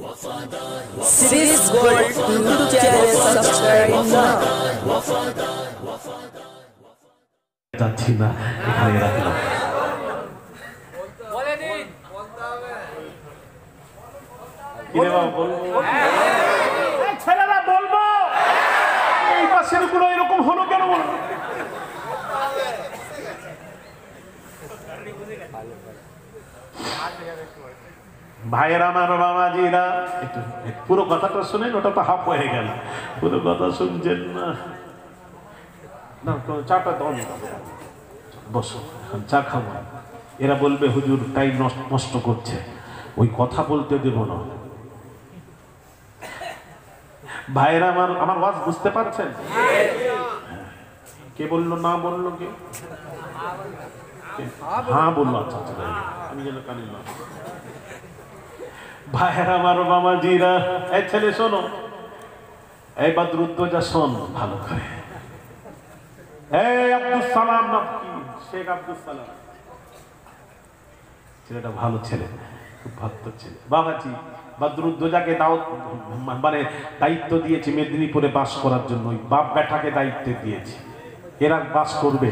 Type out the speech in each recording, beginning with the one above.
Sis Gold YouTube channel subscribe now. যাচ্ছি না, এখানে রাখলাম। ছেলেরা বলবো এই পাশের গুলো এরকম হলো কেন? ভাইয়ের আমার বাবাজিরা, একটু পুরো কথাটা শুনেন, ওটা তো হাফ হয়ে গেল, পুরো কথা শুনছেন না। চাটা দাও, বসো, চা খাবো। এরা বলবে হুজুর টাইম নষ্ট করছে, ওই কথা বলতে দেব না। ভাইয়েরা আমার, আমার ওয়াজ বুঝতে পারছেন? কে বললো না বললো? কে হ্যাঁ বললো? আচ্ছা আচ্ছা, আমি যেন কানি না। ভাইয়েরা আমার বাবাজিরা, এই ছেলে শোনো, এই বাদরুদ্দোজা শোন ভালো করে। এই আব্দুল সালাম নাম কি? শেখ আব্দুল সালাম, ছেলেটা ভালো ছেলে, খুব ভক্ত ছেলে। বাবাজি বাদরুদ্দোজাকে মানে দায়িত্ব দিয়েছি মেদিনীপুরে বাস করার জন্য, ওই বাপ বেটাকে দায়িত্ব দিয়েছি, এরা বাস করবে।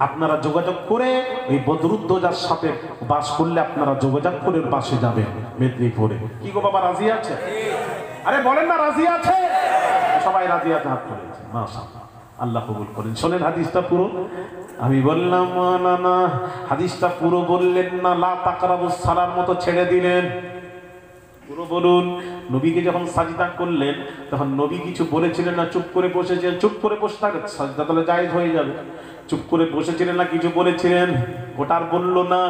আপনারা যোগাযোগ করে ওই বদরুদ্দোজার সাথে বাস করলে আপনারা যোগাযোগ করে বাসে যাবেন মেদিনীপুরে। কি গো বাবা, রাজি আছে? আরে বলেন না রাজি আছে? সবাই রাজি আছে, হাত তুলেছে, মাশাআল্লাহ, আল্লাহ কবুল করেন। শোনেন হাদিসটা পুরো। আমি বললাম না, হাদিসটা পুরো বললেন না, লা তাকরাবুস সালার মতো ছেড়ে দিলেন। পুরো বলুন। নবীকে যখন সাজদা করলেন তখন নবী কিছু বলেছিলেন না, চুপ করে বসেছিলেন? চুপ করে বসে থাকে সাজদা তাহলে জায়েজ হয়ে যাবে। চুপ করে বসেছিলেন না কিছু বলেছিলেন? ওটার বললো না।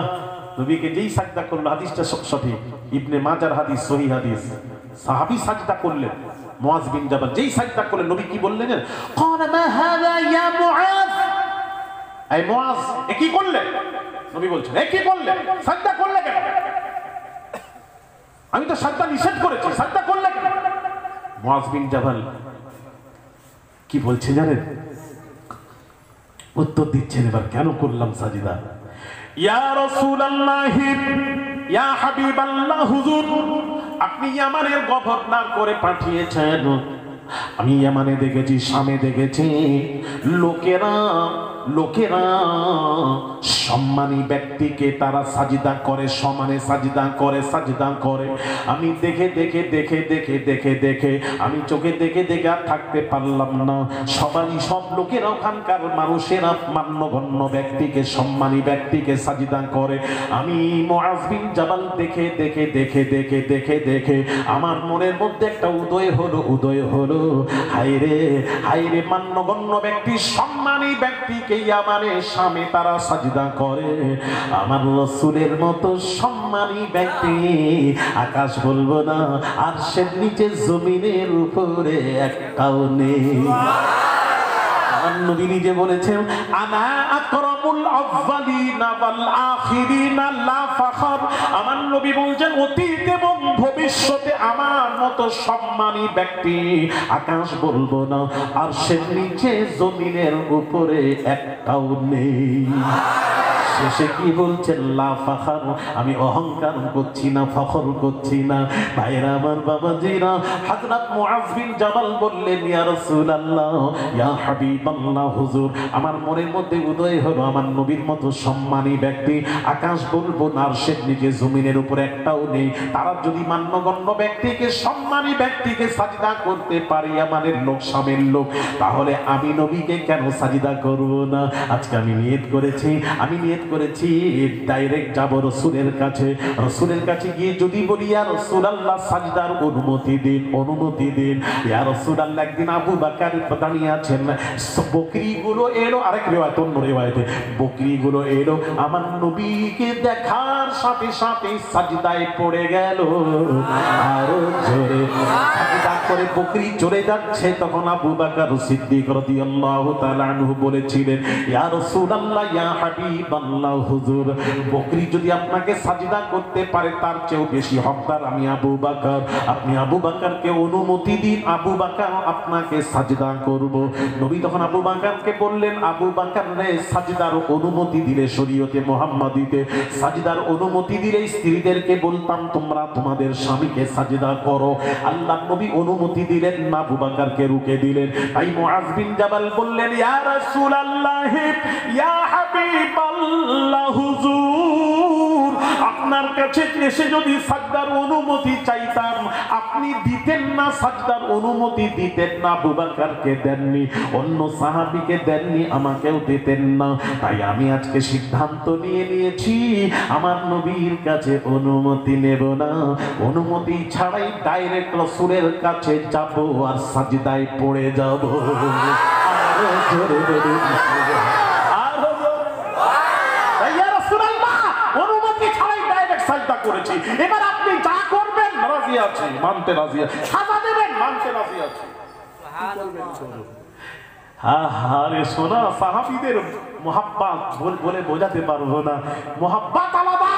নবীকে যেই সাজদা করলো, হাদিসটা সঠিক, ইবনে মাজার হাদিস, সহিহ হাদিস। সাহাবী সাজদা করলেন, মুআজ বিন জাবাল যেই সাজদা করলেন, নবী কি বললেন? ক্বালা মা হাযা ইয়া মুআজ, এই মুআজ এ কি করলে? নবী বলছেন এ কি করলে, সাজদা করলে কেন? আমি তো সাজদা নিষেধ করেছি, সাজদা করলে কেন? মুআজ বিন জাবাল কি বলছে জানেন? উত্তর দিচ্ছেন এবার, কেন করলাম সাজদা? ইয়া রাসূলুল্লাহ, ইয়া হাবিবাল্লাহ, হুজুর আপনি ইয়ামানের গভর্নর করে পাঠিয়েছেন। আমি ইয়ামানে দেখেছি, শামে দেখেছি, লোকেরা সম্মানী ব্যক্তিকে তারা সাজদা করে, সমানে সাজদা করে। আমি দেখে আমি চোখে দেখে আর থাকতে পারলাম না। সব লোকেরা, ওখানকার মানুষেরা মান্যগণ্য ব্যক্তিকে, সম্মানী ব্যক্তিকে সাজদা করে। আমি মুআজ বিন জাবাল দেখে আমার মনের মধ্যে একটা উদয় হলো, হায়রে মান্যগণ্য ব্যক্তি, সম্মানী ব্যক্তিকে ইয়ামানে শামে তারা সাজদা করে। আমার রাসূলের মতো সম্মানী ব্যক্তি আকাশ বলবো না, আরশের নিচে জমিনের উপরে একটাও নেই। নবী নিজে বলেছেন, আনা আকরামুল আউয়ালিনা ওয়াল আখিরিনা লা ফাখর। আমার নবী বলেন, অতীত এবং ভবিষ্যতে আমার মতো সম্মানী ব্যক্তি আকাশ বলবো না, আরশের নিচে জমিনের উপরে একটাও নেই। শেষে কি বলছেন? লা ফাখর, আমি অহংকার করছি না, ফখর করছি না। ভাইরা আমার বাবাজিরা, হযরত মুআজ বিন জাবাল বললেন, ইয়া রাসূলুল্লাহ, ইয়া হাবিবাল্লাহ, হুজুর আমার মনের মধ্যে উদয় হলো, আমার নবীর মতো সম্মানী ব্যক্তি আকাশ বলবো না, আরশের নিচে জমিনের উপরে একটাও নেই। তারা যদি মান্যগণ্য ব্যক্তিকে, সম্মানী ব্যক্তিকে সাজদা করতে পারি, আমাদের লোক, শামের লোক, তাহলে আমি নবীকে কেন সাজদা করব না? আজকে আমি নিয়ত করেছি ডাইরেক্ট যাব রাসূলের কাছে গিয়ে যদি বলি, ইয়া রাসূলুল্লাহ সাজদার অনুমতি দিন। ইয়া রাসূলুল্লাহ, একদিন আবু বকর দাঁড়িয়ে আছেন, বকরিগুলো এলো, আরেক রিওয়ায়াত, অন্য রিওয়ায়াতে বকরিগুলো এলো, আমার নবীকে দেখার সাথে সাথে সাজদায় পড়ে গেল, আরো জোরে সাজদা করে বকরি চলে যাচ্ছে। তখন আবু বকর সিদ্দিক রাদিয়াল্লাহু তাআলা আনহু বলেছিলেন, ইয়া রাসূলুল্লাহ, ইয়া হাবিবাল্লাহ, আল্লাহ হুজুর, বকরি যদি আপনাকে সাজদা করতে পারে তার চেয়েও বেশি হকদার আমি আবু বকর। আপনি আবু বকরকে অনুমতি দিন, আবু বকর আপনাকে সাজদা করব। নবী তখন আবু বকরকে বললেন, আবু বকর রে, সাজদার অনুমতি দিলে শরীয়তে মুহাম্মাদিতে সাজদার অনুমতি দিলে স্ত্রীদেরকে বলতাম তোমরা তোমাদের স্বামীকে সাজদা করো। আল্লাহ নবী অনুমতি দিলেন না, আবু বকরকে রুকে দিলেন। তাই মুআজ বিন জাবাল বললেন, ইয়া রাসূলুল্লাহ, ইয়া হাবিবাল্লাহ হুজুর, আপনার কাছে এসে যদি সাজদার অনুমতি চাইতাম আপনি দিতেন না, সাজদার অনুমতি দিতেন না। আবু বকরকে দেননি, অন্য সাহাবীকে দেননি, আমাকেও দিতেন না। তাই আমি আজকে সিদ্ধান্ত নিয়ে নিয়েছি আমার নবীর কাছে অনুমতি নেব না, অনুমতি ছাড়াই ডাইরেক্ট রাসূলের কাছে যাব আর সাজদায় পড়ে যাব। অনুমতি ছাড়াই ডাইরেক্ট সাজদা করেছি, এবার আপনি যা করবেন রাজি আছি, মানতে রাজি আছি, সাজা দেবেন মানতে রাজি আছি। আরে সোনা, সাহাবীদের মুহাব্বত বলে বোঝাতে পারবো না, মুহাব্বত আলাদা।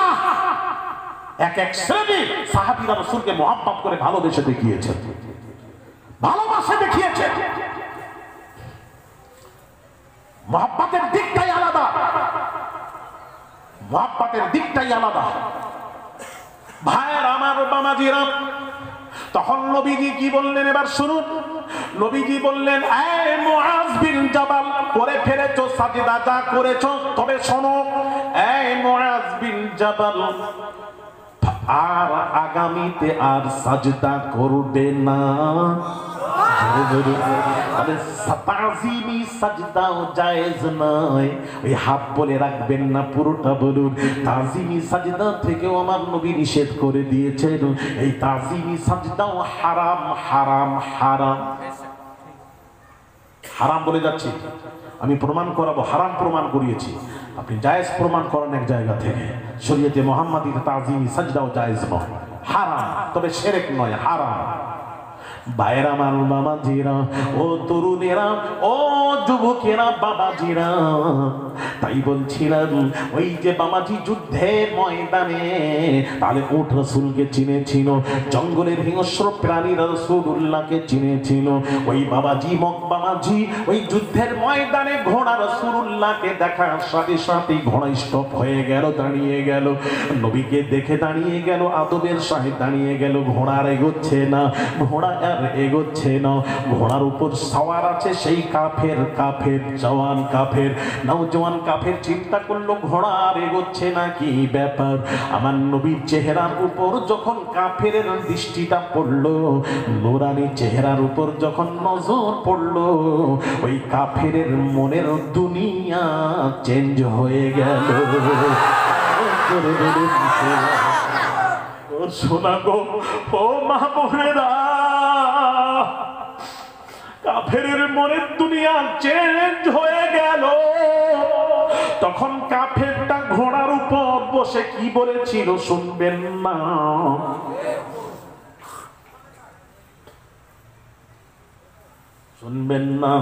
এক এক শ্রেণী সাহাবীরা রাসূলকে মুহাব্বত করে ভালোবেসে দেখিয়েছে, ভালোবাসে দেখিয়েছে। মুহাব্বতের দিকটাই আলাদা, মুহাব্বতের দিকটাই আলাদা। ভাইয়ের আমার, বামাজিরা, তখন নবীজি কি বললেন এবার শুনুন। নবীজি বললেন, এই মুআজ বিন জাবাল, করে ফেলেছো সাজদা, যা করেছো, তবে শোনো এই মুআজ বিন জাবাল, আর আগামীতে আর সাজদা করবে না। তাজিমি সাজদাও জায়েজ নয়, ওই হাফ বলে রাখবেন না, পুরোটা বলুন। তাজিমি সাজদা থেকেও আমার নবী নিষেধ করে দিয়েছেন, এই তাজিমি সাজদাও হারাম হারাম হারাম হারাম বলে যাচ্ছি, আমি প্রমাণ করাবো, হারাম প্রমাণ করিয়েছি, আপনি জায়েজ প্রমাণ করেন এক জায়গা থেকে। শরীয়তে মুহাম্মাদিতে তাজিমি সাজদাও জায়েজ নয়, হারাম, তবে শিরক নয়, হারাম। ভাইরা আমার, বাবাজিরা, ও তরুণেরা, ও যুবকেরা, বাবাজিরা, তাই বলছিলাম ওই যে বাবাজি যুদ্ধের ময়দানে তাহলে উট রাসূলকে চিনেছিল, জঙ্গলের হিংস্র প্রাণী রাসূলুল্লাহকে চিনেছিল। ওই বাবাজি বাবাজি ওই যুদ্ধের ময়দানে ঘোড়া রাসূলুল্লাহকে দেখার সাথে সাথে ঘোড়া স্টপ হয়ে গেল, দাঁড়িয়ে গেল, নবীকে দেখে দাঁড়িয়ে গেল, আদবের সাথে দাঁড়িয়ে গেল। ঘোড়া আর এগোচ্ছে না, ঘোড়া আর এগোচ্ছে না। ঘোড়ার উপর সওয়ার আছে সেই কাফের জওয়ান কাফের, নওজওয়ান কাফের চিন্তা করলো ঘোড়া আর এগোচ্ছে না, কি ব্যাপার। আমার নবীর চেহারার উপর যখন কাফের দৃষ্টিটা পড়লো, নূরানি চেহারার উপর যখন নজর পড়লো, ওই কাফের মনের দুনিয়া চেঞ্জ হয়ে গেল। শোনা গো, ও মা বোনেরা, কাফেরের মনের দুনিয়া চেঞ্জ হয়ে গেল। তখন কাফেরটা ঘোড়ার উপর বসে কি বলেছিল শুনবেন না। শুনবেন না,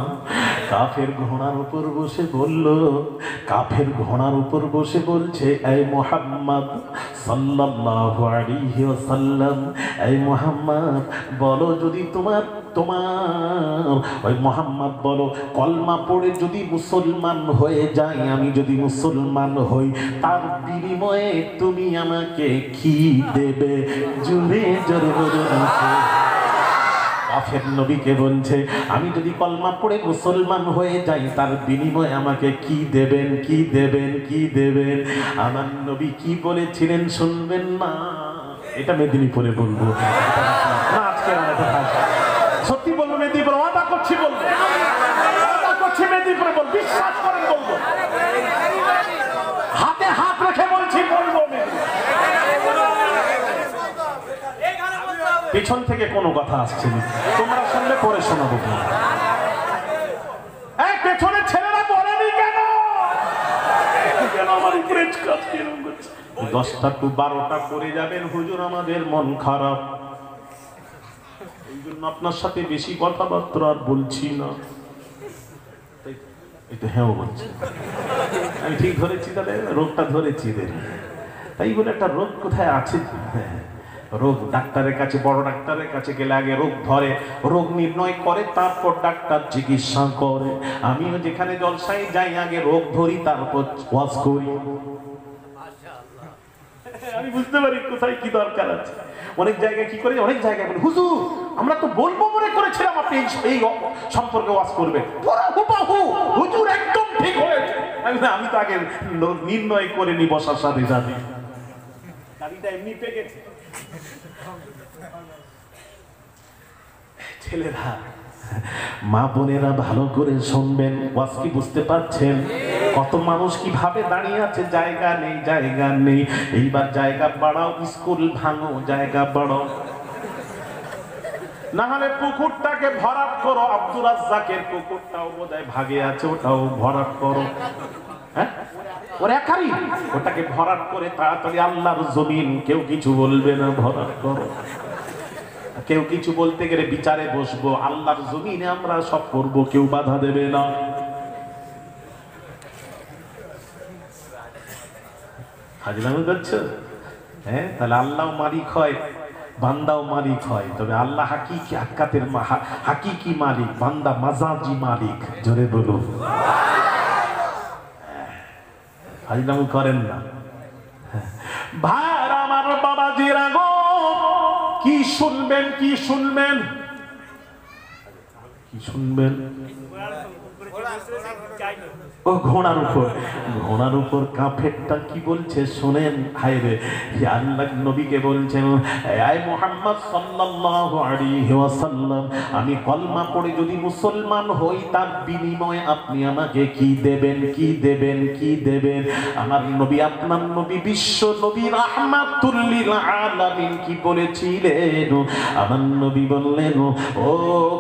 কাফের ঘোড়ার উপর বসে বলল, কাফের ঘোড়ার উপর বসে বলছে, এই মুহাম্মদ সাল্লাল্লাহু আলাইহি ওয়াসাল্লাম, এই মুহাম্মদ বলো, যদি তোমার ওই মুহাম্মদ বলো, কলমা পড়ে যদি মুসলমান হয়ে যাই, আমি যদি মুসলমান হই, তার বিনিময়ে তুমি আমাকে কি দেবে? জুড়ে জোরে বলে কাফের নবীকে বলছে, আমি যদি কলমা পড়ে মুসলমান হয়ে যাই, তার বিনিময়ে আমাকে কি দেবেন, কি দেবেন, কি দেবেন? আমার নবী কি বলেছিলেন শুনবেন না? এটা মেদিনীপুরে বলবো না, আজকে সত্যি বলবো, মেদিনীপুরে ওয়াদা করছি বলবো, ওয়াদা করছি মেদিনীপুরে বলবো, বিশ্বাস করেন বলবো, হাতে হাত রেখে বলছি বলবো। পিছন থেকে কোনো কথা আসছে না, তোমরা শুনলে পরে শোনাবো। পেছনের ছেলেরা বলেনি কেন? আমার উপরে 10টা টু 12টা করে যাবেন হুজুর, আমাদের মন খারাপ, এই জন্য আপনার সাথে বেশি কথাবার্তা আর বলছি না। এই তো হ্যাঁ বলছে, আমি ঠিক ধরেছি, তাহলে রোগটা ধরেছি এদের। তাই বলে একটা রোগ কোথায় আছে? হ্যাঁ, রোগ ডাক্তারের কাছে, বড় ডাক্তারের কাছে গেলে আগে রোগ ধরে, রোগ নির্ণয় করে, তারপর ডাক্তার চিকিৎসা করে। আমিও যেখানে জলসায় যাই আগে রোগ ধরি, তারপর ওয়াজ করি। আমি বুঝতে পারি কোথায় কি দরকার আছে। অনেক জায়গায় কি করে, অনেক জায়গায় বলে হুজুর আমরা তো বলবো মনে করেছিলাম আপনি এই সম্পর্কে ওয়াজ করবেন, পুরো হুবহু হুজুর একদম ঠিক হয়েছে। আমি তো আগে নির্ণয় করে নি বসার সাথে সাথে, গাড়িটা এমনি পেকেছে। ছেলেরা, মা বোনেরা ভালো করে শুনবেন, ওয়াজ কি বুঝতে পারছেন? কত মানুষ কিভাবে দাঁড়িয়ে আছে, জায়গা নেই, জায়গা নেই। এইবার জায়গা বাড়াও, স্কুল ভাঙো, জায়গা বাড়াও, না হলে পুকুরটাকে ভরাট করো। আব্দুর রাজ্জাকের পুকুরটাও বোধহয় ভাগে আছে, ওটাও ভরাট করো। হ্যাঁ, ওর একারই, ওটাকে ভরাট করে তাড়াতাড়ি আল্লাহর জমিন, কেউ কিছু বলবে না, ভরাট করো। কেউ কিছু বলতে গেলে বিচারে বসবো, আল্লাহর জমিনে আমরা সব করব, কেউ বাধা দেবে না। হাজলামি করছো? হ্যাঁ, তাহলে আল্লাহ মালিক হয়, বান্দাও মালিক হয়। তবে আল্লাহ হাকিকি হাক্কাতের হাকিকি মালিক, বান্দা মাজাজি মালিক। জোরে বলুন, হাজলামি করেন না। ভাই আমার বাবাজিরা গো, কি শুনবেন, কি শুনবেন, কি শুনবেন? ও ঘোড়ার উপর, ঘোড়ার উপর কাফেরটা কি বলছে শোনেন। হায়রে, আল্লাহ নবীকে বলছেন, আয় মুহাম্মদ সাল্লাল্লাহু আলাইহি ওয়াসাল্লাম, আমি কলমা পড়ে যদি মুসলমান হই, তার বিনিময়ে আপনি আমাকে কি দেবেন, কি দেবেন, কি দেবেন? আমার নবী, আপনার নবী, বিশ্ব নবী রাহমাতুল লিল আলামিন কি বলেছিলেন? আমার নবী বললেন, ও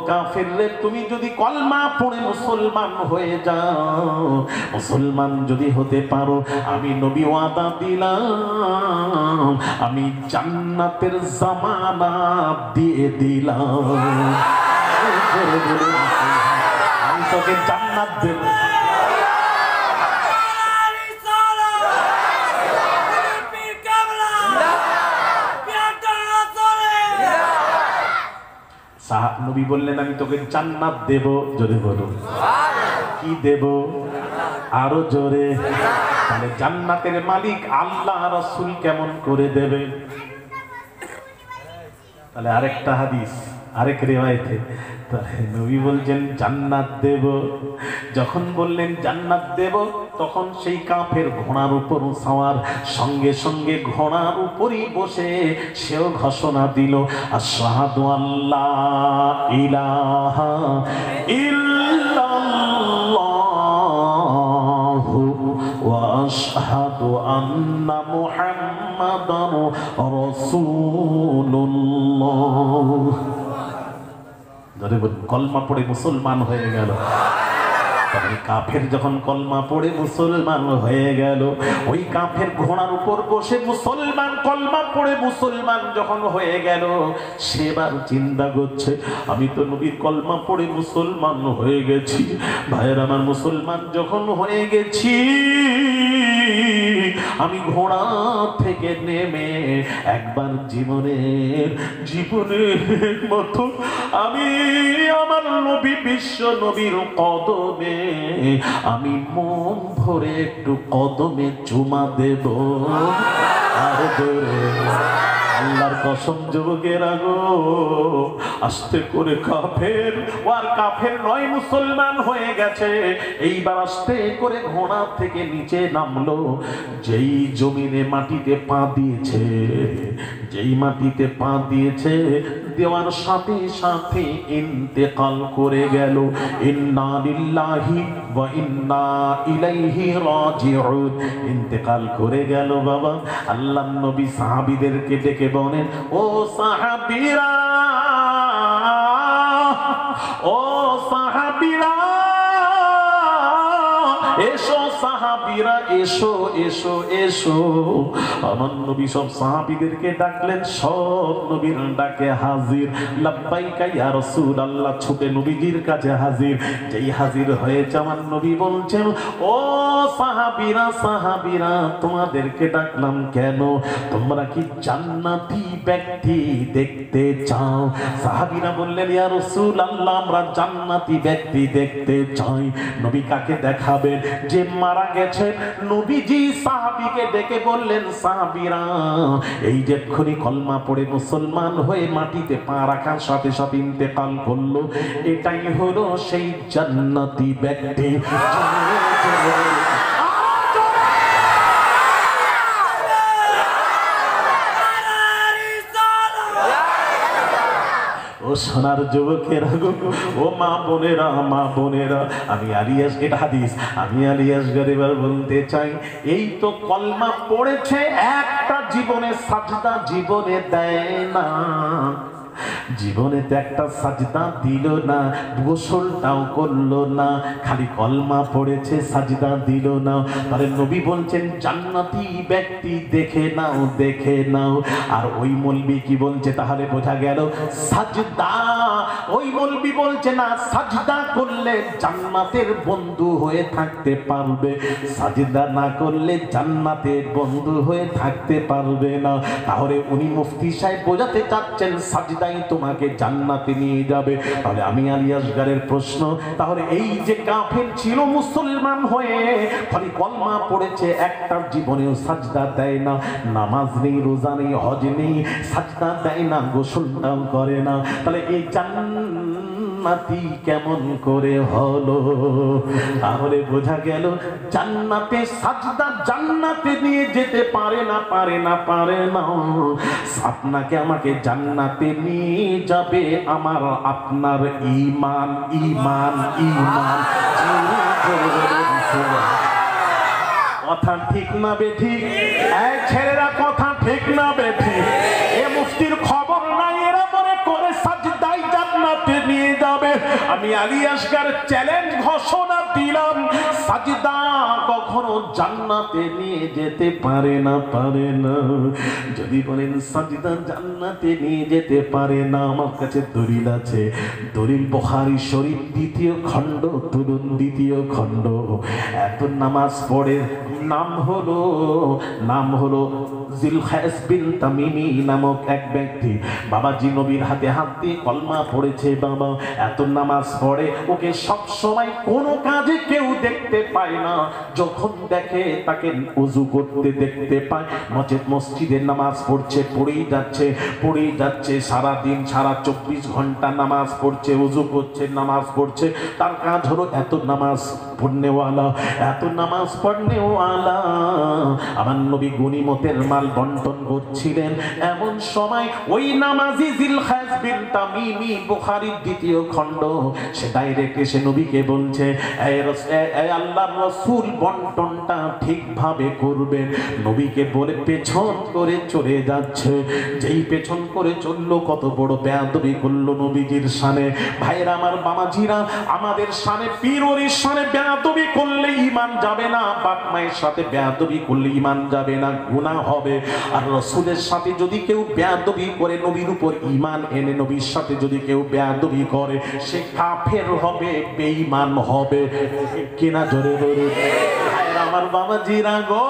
কাফের রে, তুমি যদি কলমা পড়ে মুসলমান হয়ে যাও, মুসলমান যদি হতে পারো, আমি নবী ওয়াদা দিলাম, আমি জান্নাতের জামানত দিয়ে দিলাম। আমি তোকে জান্নাত দেব। নবী বললেন, আমি তোকে জান্নাত দেব। জোরে বলুন, কি দেব? আরো জোরে। তাহলে জান্নাতের মালিক আল্লাহ, রাসূল কেমন করে দেবে? তাহলে আরেকটা হাদিস, আরেক রিওয়ায়েতে নবী বলছেন জান্নাত দেব। যখন বললেন জান্নাত দেব, তখন সেই কাফের ঘোড়ার উপর সাওয়ার, সঙ্গে সঙ্গে ঘোড়ার উপরই বসে সেও ঘোষণা দিল, আশহাদু আল্লাহ ইলাহা ইল্লাল্লাহু ওয়া আশহাদু আন্না মুহাম্মাদান রাসূলুল্লাহ। কলমা পড়ে মুসলমান হয়ে গেল। কাফের যখন কলমা পড়ে মুসলমান হয়ে গেল, ওই কাফের ঘোড়ার উপর বসে মুসলমান, কলমা পড়ে মুসলমান যখন হয়ে গেল, সেবার চিন্তা করছে, আমি তো নবীর কলমা পড়ে মুসলমান হয়ে গেছি। ভাইয়ের আমার, মুসলমান যখন হয়ে গেছি, আমি ঘোড়া থেকে নেমে একবার জীবনের মতো আমি আমার নবী, বিশ্ব নবীর কদমে আমি মন ভরে একটু কদমে চুমা দেব। আর আল্লাহর কসম যুবকেরা গো, আস্তে করে কাফের, আর কাফের নয়, মুসলমান হয়ে গেছে। এইবার আস্তে করে ঘোড়া থেকে নিচে নামলো। যেই জমিনে মাটিতে পা দিয়েছে, যেই মাটিতে পা দিয়েছে, দেওয়ার সাথে সাথে ইন্তেকাল করে গেল। ইন্না লিল্লাহি ওয়া ইন্না ইলাইহি রাজিউন। ইন্তেকাল করে গেল বাবা। আল্লাহর নবী সাহাবীদেরকে ডেকে বলেন, ও সাহাবীরা, ও সাহাবীরা, এসো সাহাবীরা, এসো এসো এসো। আমার নবী সব সাহাবীদেরকে ডাকলেন, সব নবীর ডাকে হাজির। লাব্বাইকা ইয়া রাসূলুল্লাহ, ছুটে নবীজির কাছে হাজির। যেই হাজির হয়েছে আমার নবী বলছেন, ও সাহাবীরা সাহাবীরা, তোমাদেরকে ডাকলাম কেন? তোমরা কি জান্নাতি ব্যক্তি দেখতে চাও? সাহাবীরা বললেন, ইয়া রাসূলুল্লাহ, আমরা জান্নাতি ব্যক্তি দেখতে চাই। নবী কাকে দেখাবেন? যে মারা গেছে। নবীজি সাহাবীকে ডেকে বললেন, সাহাবীরা, এই যে এক্ষুনি কলমা পড়ে মুসলমান হয়ে মাটিতে পা রাখার সাথে সাথে ইন্তেকাল করলো, এটাই হলো সেই জান্নাতি ব্যক্তি। ও সোনার যুবকেরা গো, ও মা বোনেরা, মা বোনেরা, আমি আলিয়াস, এটা হাদিস, আমি আলিয়াস গরিবার বলতে চাই, এই তো কলমা পড়েছে, একটা জীবনে সাজদা জীবনে দেয় না, জীবনেতে একটা সাজদা দিল না, গোসলটাও করলো না, খালি কলমা পড়েছে, সাজদা দিল না। তাহলে নবী বলছেন জান্নাতি ব্যক্তি দেখে নাও, দেখে নাও। আর ওই মৌলবি কি বলছে? তাহলে বোঝা গেল সাজদা, ওই মৌলবি বলছে না সাজদা করলে জান্নাতের বন্ধু হয়ে থাকতে পারবে, সাজদা না করলে জান্নাতের বন্ধু হয়ে থাকতে পারবে না। তাহলে উনি মুফতি সাহেব বোঝাতে চাচ্ছেন সাজদাই তোমাকে জান্নাতে নিয়ে যাবে। তাহলে আমি আলিয়াসগারের প্রশ্ন, তাহলে এই যে কাফের ছিল মুসলমান হয়ে খালি কলমা পড়েছে, একটা জীবনেও সাজদা দেয় না, নামাজ নেই, রোজা নেই, হজ নেই, সাজদা দেয় না, গোসলটাও করে না, তাহলে এই জান্নাতি কেমন করে হলো? তাহলে বোঝা গেল জান্নাতে সাজদা জান্নাতে নিয়ে যেতে পারে না, পারে না, পারে না। আপনাকে আমাকে জান্নাতে নিয়ে যাবে আমার আপনার ঈমান, ঈমান, ঈমান। কথা ঠিক না বেঠিক? এই ছেলেরা কথা ঠিক না বেঠিক? এ মুফতির খবর নাই, এরা মনে করে সাজদাই জান্নাতে নিয়ে যাবে। আমি আলিয়াসগার চ্যালেঞ্জ ঘোষণা দিলাম, সাজদা কখনো জান্নাতে নিয়ে যেতে পারে না, পারে না। যদি বলেন সাজদা জান্নাতে নিয়ে যেতে পারে না, আমার কাছে দলিল আছে। দলিল বুখারী শরীফ 2য় খণ্ড, তুলুন 2য় খণ্ড। এত নামাজ পড়ে, নাম হলো জিলখাস বিন তামিমি নামক এক ব্যক্তি। বাবাজি নবীর হাতে হাত দিয়ে কলমা পড়েছে। বাবা এত নামাজ পড়ে, ওকে সব সময় কোনো কাজে কেউ দেখতে পায় না। যখন দেখে তাকে ওযু করতে দেখতে পায়, মসজিদে নামাজ পড়ছে, পড়েই যাচ্ছে, পড়েই যাচ্ছে, সারা দিন সারা 24 ঘন্টা নামাজ পড়ছে, ওযু করছে, নামাজ পড়ছে। তার কাজ হলো এত নামাজ পড়নেওয়ালা, এত নামাজ পড়নেওয়ালা। আমার নবী গনিমতের মাল বন্টন করছিলেন, এমন সময় ওই নামাজি জিলখাস বিন তামিমি, বুখারীর 2য় খণ্ড, সে ডাইরেক্ট এসে নবীকে বলছে, এই আল্লাহর রাসূল বন্টনটা ঠিকভাবে করবেন। নবীকে বলে পেছন করে চলে যাচ্ছে। যেই পেছন করে চললো, কত বড় বেয়াদবি করলো নবীজির শানে। ভাইরা আমার, বামাজিরা, আমাদের শানে, পীর ওলির শানে বেয়াদবি করলে ঈমান যাবে না, বাপ মায়ের সাথে বেয়াদবি করলে ঈমান যাবে না, গুনাহ হবে। আর রাসূলের সাথে যদি কেউ বেয়াদবি করে, নবীর উপর ঈমান এনে নবীর সাথে যদি কেউ বেয়াদবি করে, সে কাফের হবে, বেঈমান হবে। কিনা জোরে বলুন আমার বাবাজিরা গো।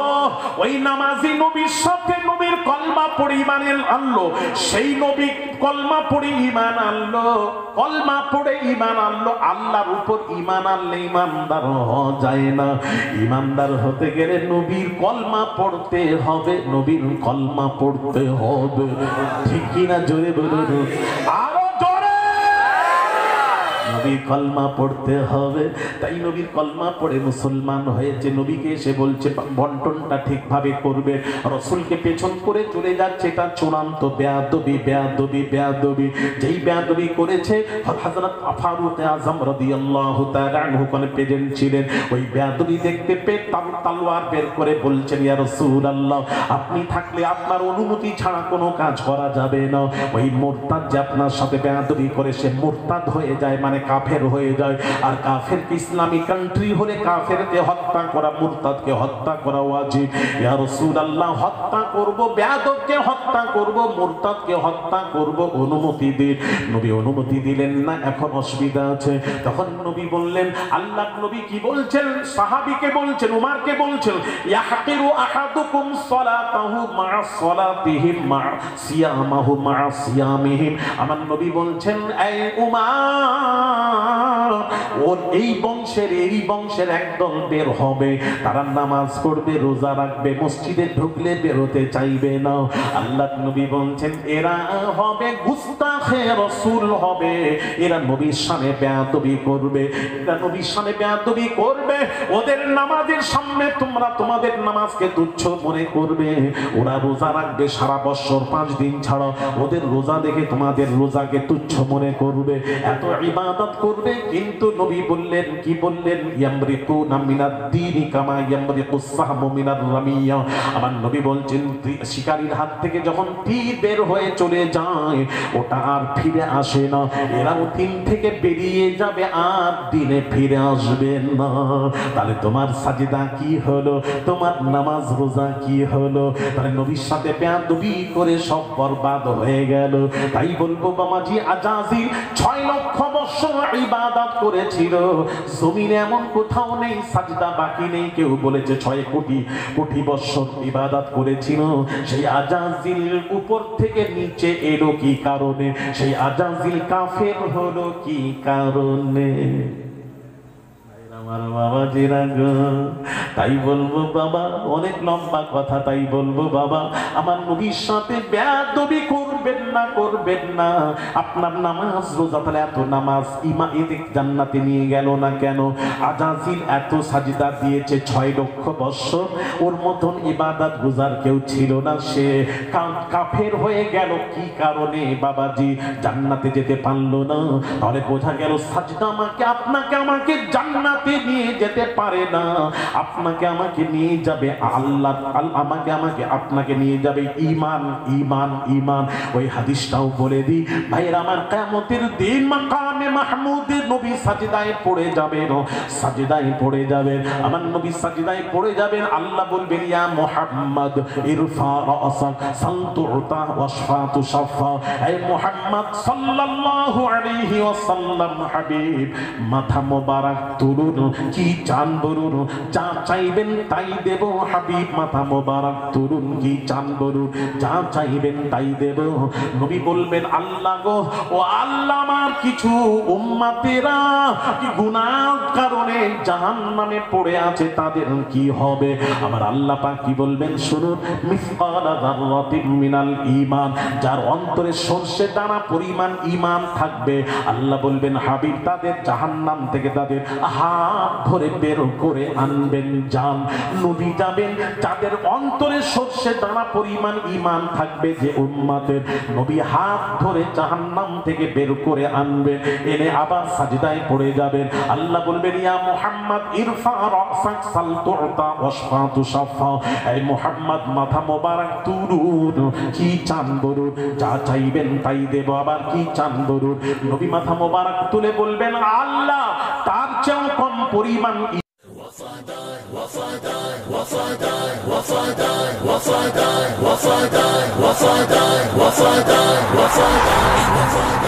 ওই নামাজি নবীর সাথে নবীর কলমা পড়ে ঈমান আনলো, সেই নবী কলমা পড়ে ঈমান আনলো, কলমা পড়ে ঈমান আনলো। আল্লাহর উপর ঈমান আনলে ঈমানদার হওয়া যায় না। ঈমানদার হতে গেলে নবীর কলমা পড়তে হবে, নবীর কলমা পড়তে হবে। ঠিক কিনা জোরে বলুন, আরো জোরে। নবীর কলমা পড়তে হবে। তাই নবীর কলমা পড়ে মুসলমান হয়েছে। নবীকে এসে বলছে বন্টনটা ঠিকভাবে করবে, রাসূলকে পেছন করে চলে যাচ্ছে। এটা চূড়ান্ত বেয়াদবি, বেয়াদবি, বেয়াদবি। যেই বেয়াদবি করেছে, হযরত ফারুক আযম রাদিয়াল্লাহু তাআলা আনহু কোন প্রেজেন্ট ছিলেন। ওই বেয়াদবি দেখতে পেয়ে তলোয়ার বের করে বলছেন, ইয়া রাসূলুল্লাহ, আপনি থাকলে আপনার অনুমতি ছাড়া কোনো কাজ করা যাবে না। ওই মুরতাদ যে আপনার সাথে বেয়াদবি করে, সে মুরতাদ হয়ে যায়, মানে কাফের হয়ে যায়। আর কাফের ইসলামী কান্ট্রি হলে কাফেরকে হত্যা করা, মুরতাদকে হত্যা করা ওয়াজিব। ইয়া রাসূলুল্লাহ, হত্যা করব, বেয়াদবকে হত্যা করব, মুরতাদকে হত্যা করব, অনুমতি দিন। নবী অনুমতি দিলেন না। এখন অসুবিধা আছে। তখন নবী বললেন, আল্লাহর নবী কি বলছেন? সাহাবীকে বলছেন, উমারকে বলছেন, ইয়াহকিরু আহাদুকুম সালাতাহু মা সালাতিহিম মা সিয়ামাহু মা সিয়ামিহিম। আমার নবী বলছেন, এই উমার, ওর এই বংশের একদল বের হবে, তারা নামাজ পড়বে, রোজা রাখবে, মসজিদে ঢুকলে বেরোতে চাইবে না। আল্লাহর নবী বলছেন, এরা হবে গুস্তাখে রাসূল হবে, এরা নবীর শানে বেয়াদবি করবে, এরা নবীর শানে বেয়াদবি করবে। ওদের নামাজের সামনে তোমরা তোমাদের নামাজকে তুচ্ছ মনে করবে। ওরা রোজা রাখবে সারা বছর 5 দিন ছাড়া, ওদের রোজা দেখে তোমাদের রোজাকে তুচ্ছ মনে করবে, এত ইবাদত করবে। কিন্তু নবী বললেন, কি বললেন? ইয়ামরিকুনা মিনাদ দীনি কামা ইয়ামরিকুস সাহমু মিনার রামিয়া। আমার নবী বলছেন, শিকারীর হাত থেকে যখন তীর বের হয়ে চলে যায়, ওটা আর ফিরে আসে না। এরাও দিন থেকে বেরিয়ে যাবে, আর দিনে ফিরে আসবে না। তাহলে তোমার সাজদা কি হলো? তোমার নামাজ রোজা কি হলো? তাহলে নবীর সাথে বেয়াদবি করে সব বরবাদ হয়ে গেল। তাই বলবো বাবাজি, আজাজিল 6 লক্ষ বছর ইবাদত করেছিল, জমিনে এমন কোথাও নেই সাজদা বাকি নেই। কেউ বলেছে 6 কোটি বছর ইবাদত করেছিল। সেই আজাজিল উপর থেকে নিচে এলো কি কারণে? সেই আজাজিল কাফের হলো কি কারণে? আমার বাবা জিরাগো, তাই বলবো বাবা, অনেক লম্বা কথা, তাই বলবো বাবা, আমার নবীর সাথে বেয়াদবি করবেন না, করবেন না। আপনার নামাজ রোজা, তাহলে এত নামাজ জান্নাতে নিয়ে গেল না কেন? আজাজিল এত সাজদা দিয়েছে 6 লক্ষ বছর, ওর মতন ইবাদত গুজার কেউ ছিল না, সে কাফের হয়ে গেল কি কারণে? বাবাজি, জান্নাতে যেতে পারলো না। তাহলে বোঝা গেল সাজদা আপনাকে আমাকে জান্নাতে নিয়ে যেতে পারে না। আপনাকে আমাকে নিয়ে যাবে আল্লাহ, আমাকে আপনাকে নিয়ে যাবে ঈমান, ঈমান, ঈমান। ওই হাদিসটাও বলে দিই ভাইরা আমার, কিয়ামতের দিন মাকামে মাহমুদে নবী সাজদায় পড়ে যাবেন, সাজদায় পড়ে যাবেন। আমার নবী সাজদায় পড়ে যাবেন। আল্লাহ বলবেন, ইয়া মুহাম্মদ ইরফা রাসাক সানতুতা ওয়াশফাতু শাফা। এই মুহাম্মদ সাল্লাল্লাহু আলাইহি ওয়াসাল্লাম হাবিব, মাথা মোবারক তুলুন, কি চান বলুন, যা চাইবেন তাই দেব। হাবিব, মাথা মোবারক তুলুন, কি চান বলুন, যা চাইবেন তাই দেব। নবী বলবেন, আল্লাহ গো, ও আল্লাহ, আমার কিছু উম্মতেরা কি গুনার কারণে জাহান্নামে পড়ে আছে, তাদের কি হবে? আমার আল্লাহ পাক কি বলবেন শুনুন, মিসকালা যাররাতিন মিনাল ঈমান, যার অন্তরে সরষে দানা পরিমাণ ঈমান থাকবে, আল্লাহ বলবেন, হাবিব, তাদের জাহান্নাম থেকে তাদের হাত ধরে বের করে আনবেন। যান, নবী যাবেন, যাদের অন্তরে সরষে দানা পরিমাণ ঈমান থাকবে, যে উম্মতের, নবী হাত ধরে জাহান্নাম থেকে বের করে আনবে, এনে আবার সাজদায় পড়ে যাবেন। আল্লাহ বলবেন, ইয়া মুহাম্মদ ইরফা রাসাক সালতুতা ওয়াশফাতু শাফা। এই মুহাম্মদ, মাথা মোবারক তুলুন, কি চান বলুন, যা চাইবেন তাই দেব। আবার কি চান বলুন। নবী মাথা মোবারক তুলে বলবেন, আল্লাহ, তার চেয়েও কম পরিমাণ وفادار وفادار وفادار وفادار وفادار وفادار وفادار وفادار وفادار